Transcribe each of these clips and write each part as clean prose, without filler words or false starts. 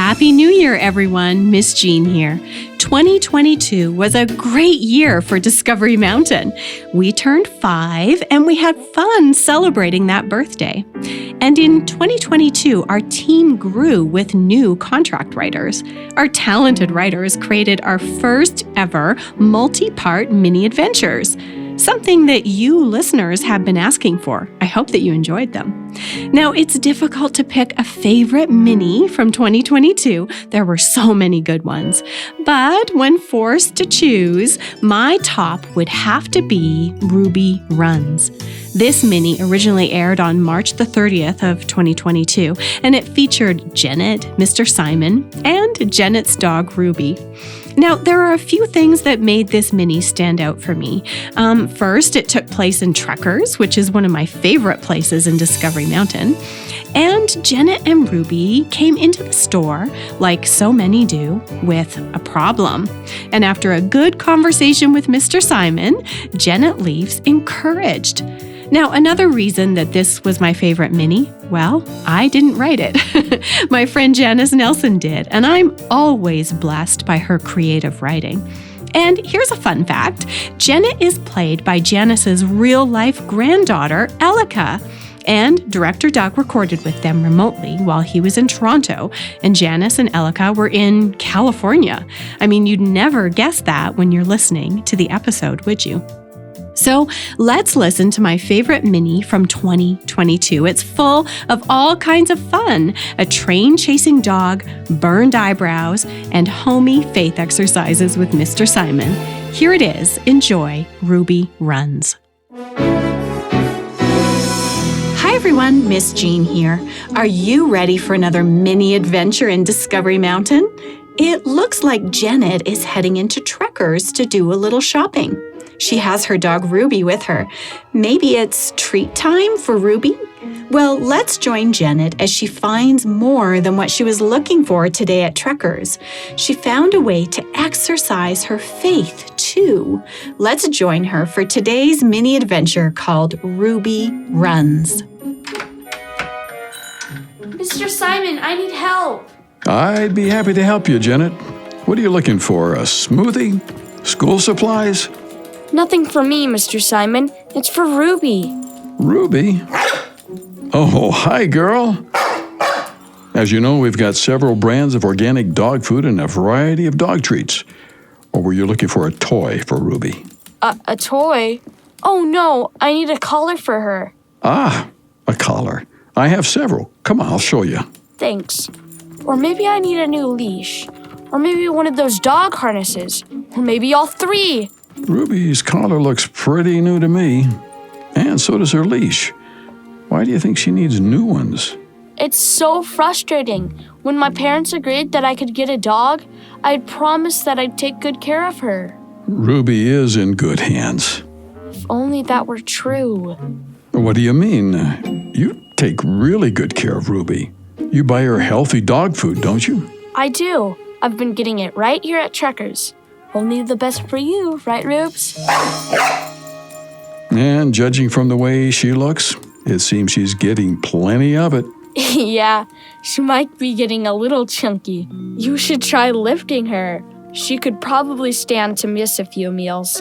Happy New Year, everyone. Miss Jean here. 2022 was a great year for Discovery Mountain. We turned 5 and we had fun celebrating that birthday. And in 2022, our team grew with new contract writers. Our talented writers created our first ever multi-part mini adventures. Something that you listeners have been asking for. I hope that you enjoyed them. Now, it's difficult to pick a favorite mini from 2022. There were so many good ones. But when forced to choose, my top would have to be Ruby Runs. This mini originally aired on March the 30th of 2022, and it featured Janet, Mr. Simon, and Janet's dog, Ruby. Now, there are a few things that made this mini stand out for me. First, it took place in Trekkers, which is one of my favorite places in Discovery Mountain. And Janet and Ruby came into the store, like so many do, with a problem. And after a good conversation with Mr. Simon, Janet leaves encouraged. Now, another reason that this was my favorite mini, well, I didn't write it. My friend Janice Nelson did, and I'm always blessed by her creative writing. And here's a fun fact. Janet is played by Janice's real-life granddaughter, Elika. And Director Doug recorded with them remotely while he was in Toronto, and Janice and Elika were in California. I mean, you'd never guess that when you're listening to the episode, would you? So let's listen to my favorite mini from 2022. It's full of all kinds of fun, a train-chasing dog, burned eyebrows, and homey faith exercises with Mr. Simon. Here it is. Enjoy Ruby Runs. Hi everyone, Miss Jean here. Are you ready for another mini adventure in Discovery Mountain? It looks like Janet is heading into Trekkers to do a little shopping. She has her dog Ruby with her. Maybe it's treat time for Ruby? Well, let's join Janet as she finds more than what she was looking for today at Trekkers. She found a way to exercise her faith, too. Let's join her for today's mini adventure called Ruby Runs. Mr. Simon, I need help. I'd be happy to help you, Janet. What are you looking for? A smoothie? School supplies? Nothing for me, Mr. Simon. It's for Ruby. Ruby? Oh, hi, girl. As you know, we've got several brands of organic dog food and a variety of dog treats. Or were you looking for a toy for Ruby? A toy? Oh, no. I need a collar for her. Ah, a collar. I have several. Come on, I'll show you. Thanks. Or maybe I need a new leash. Or maybe one of those dog harnesses. Or maybe all three. Ruby's collar looks pretty new to me. And so does her leash. Why do you think she needs new ones? It's so frustrating. When my parents agreed that I could get a dog, I'd promised that I'd take good care of her. Ruby is in good hands. If only that were true. What do you mean? You take really good care of Ruby. You buy her healthy dog food, don't you? I do. I've been getting it right here at Trekkers. Only the best for you, right, Rubes? And judging from the way she looks, it seems she's getting plenty of it. Yeah, she might be getting a little chunky. You should try lifting her. She could probably stand to miss a few meals.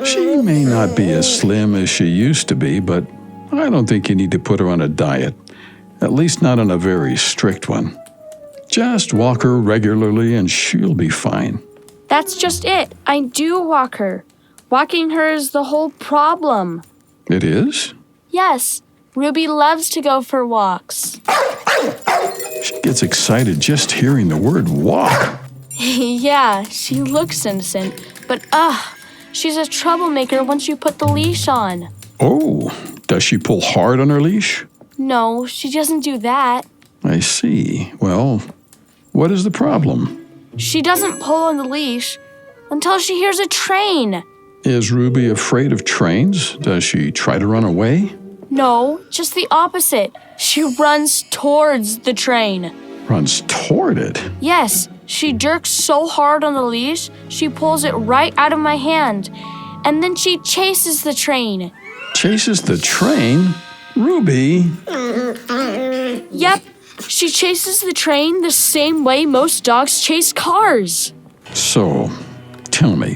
She may not be as slim as she used to be, but I don't think you need to put her on a diet. At least not on a very strict one. Just walk her regularly and she'll be fine. That's just it. I do walk her. Walking her is the whole problem. It is? Yes. Ruby loves to go for walks. She gets excited just hearing the word walk. Yeah, she looks innocent, but she's a troublemaker once you put the leash on. Oh, does she pull hard on her leash? No, she doesn't do that. I see. Well, what is the problem? She doesn't pull on the leash until she hears a train. Is Ruby afraid of trains? Does she try to run away? No, just the opposite. She runs towards the train. Runs toward it? Yes, she jerks so hard on the leash, she pulls it right out of my hand. And then she chases the train. Chases the train? Ruby? Yep, She chases the train the same way most dogs chase cars. So, tell me,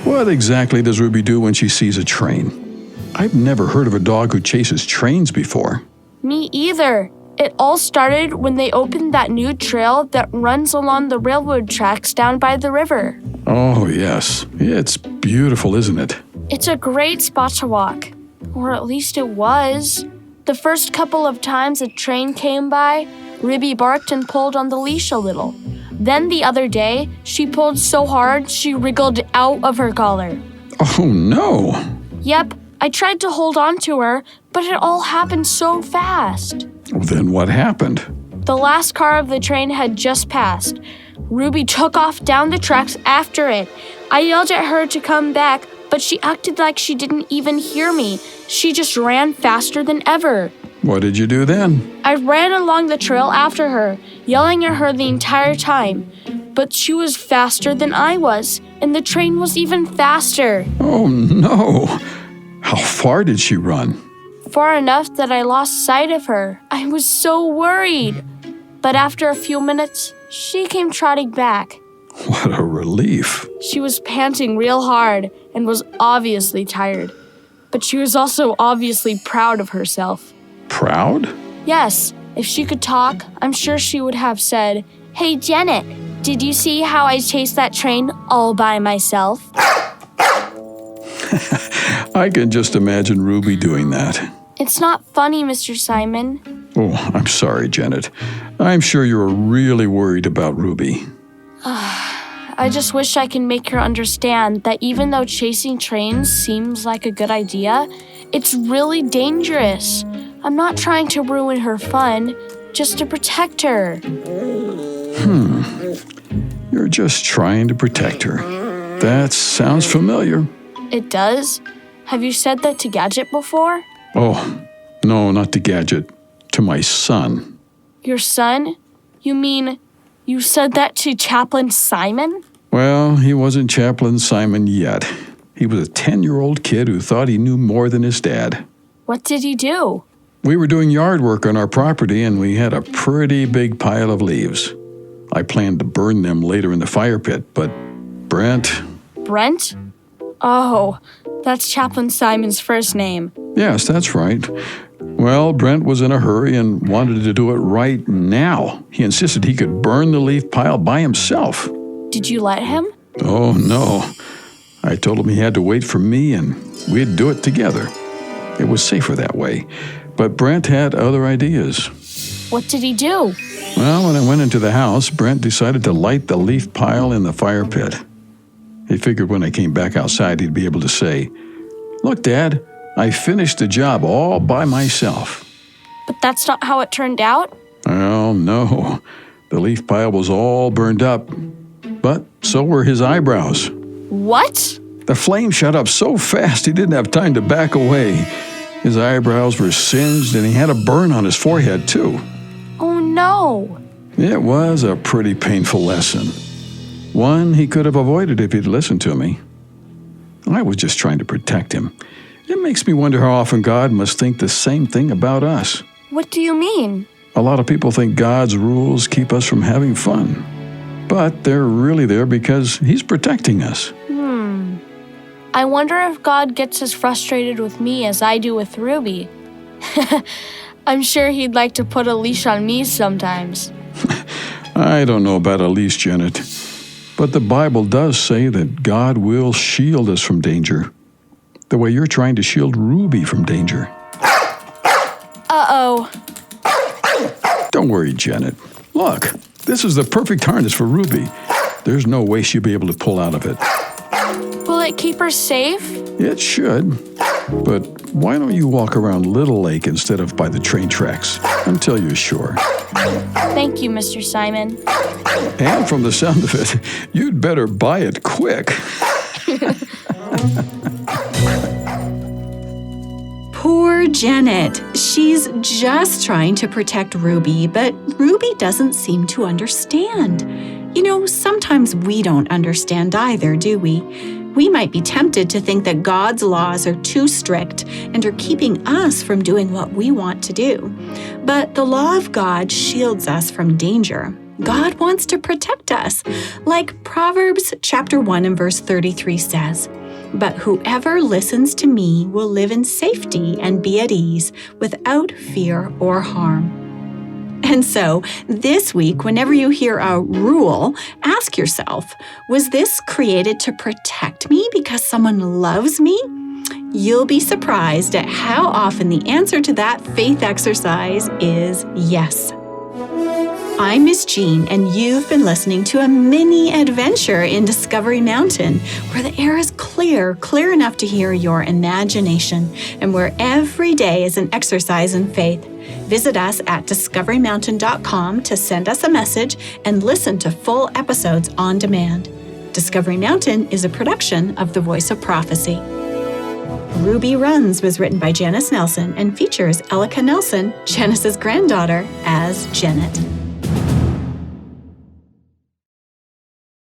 what exactly does Ruby do when she sees a train? I've never heard of a dog who chases trains before. Me either. It all started when they opened that new trail that runs along the railroad tracks down by the river. Oh, yes. It's beautiful, isn't it? It's a great spot to walk. Or at least it was. The first couple of times a train came by, Ruby barked and pulled on the leash a little. Then the other day, she pulled so hard she wriggled out of her collar. Oh, no. Yep, I tried to hold on to her, but it all happened so fast. Then what happened? The last car of the train had just passed. Ruby took off down the tracks after it. I yelled at her to come back, but she acted like she didn't even hear me. She just ran faster than ever. What did you do then? I ran along the trail after her, yelling at her the entire time. But she was faster than I was, and the train was even faster. Oh, no. How far did she run? Far enough that I lost sight of her. I was so worried. But after a few minutes, she came trotting back. What a relief. She was panting real hard and was obviously tired. But she was also obviously proud of herself. Proud? Yes, if she could talk, I'm sure she would have said, "Hey, Janet, did you see how I chased that train all by myself?" I can just imagine Ruby doing that. It's not funny, Mr. Simon. Oh, I'm sorry, Janet. I'm sure you're really worried about Ruby. I just wish I could make her understand that even though chasing trains seems like a good idea, it's really dangerous. I'm not trying to ruin her fun, just to protect her. You're just trying to protect her. That sounds familiar. It does? Have you said that to Gadget before? Oh, no, not to Gadget. To my son. Your son? You mean you said that to Chaplain Simon? Well, he wasn't Chaplain Simon yet. He was a 10-year-old kid who thought he knew more than his dad. What did he do? We were doing yard work on our property and we had a pretty big pile of leaves. I planned to burn them later in the fire pit, but Brent... Brent? Oh, that's Chaplain Simon's first name. Yes, that's right. Well, Brent was in a hurry and wanted to do it right now. He insisted he could burn the leaf pile by himself. Did you let him? Oh, no. I told him he had to wait for me and we'd do it together. It was safer that way. But Brent had other ideas. What did he do? Well, when I went into the house, Brent decided to light the leaf pile in the fire pit. He figured when I came back outside, he'd be able to say, "Look, Dad, I finished the job all by myself." But that's not how it turned out? Well, no. The leaf pile was all burned up. But so were his eyebrows. What? The flame shot up so fast he didn't have time to back away. His eyebrows were singed and he had a burn on his forehead, too. Oh, no. It was a pretty painful lesson. One he could have avoided if he'd listened to me. I was just trying to protect him. It makes me wonder how often God must think the same thing about us. What do you mean? A lot of people think God's rules keep us from having fun. But they're really there because He's protecting us. I wonder if God gets as frustrated with me as I do with Ruby. I'm sure He'd like to put a leash on me sometimes. I don't know about a leash, Janet. But the Bible does say that God will shield us from danger. The way you're trying to shield Ruby from danger. Uh-oh. Don't worry, Janet. Look, this is the perfect harness for Ruby. There's no way she'll be able to pull out of it. Will it keep her safe? It should. But why don't you walk around Little Lake instead of by the train tracks until you're sure? Thank you, Mr. Simon. And from the sound of it, you'd better buy it quick. Poor Janet. She's just trying to protect Ruby, but Ruby doesn't seem to understand. You know, sometimes we don't understand either, do we? We might be tempted to think that God's laws are too strict and are keeping us from doing what we want to do. But the law of God shields us from danger. God wants to protect us, like Proverbs chapter 1 and verse 33 says, "But whoever listens to me will live in safety and be at ease without fear or harm." And so, this week, whenever you hear a rule, ask yourself, was this created to protect me because someone loves me? You'll be surprised at how often the answer to that faith exercise is yes. I'm Miss Jean, and you've been listening to a mini adventure in Discovery Mountain, where the air is clear enough to hear your imagination, and where every day is an exercise in faith. Visit us at discoverymountain.com to send us a message and listen to full episodes on demand. Discovery Mountain is a production of the Voice of Prophecy. Ruby Runs was written by Janice Nelson and features Elika Nelson, Janice's granddaughter, as Janet.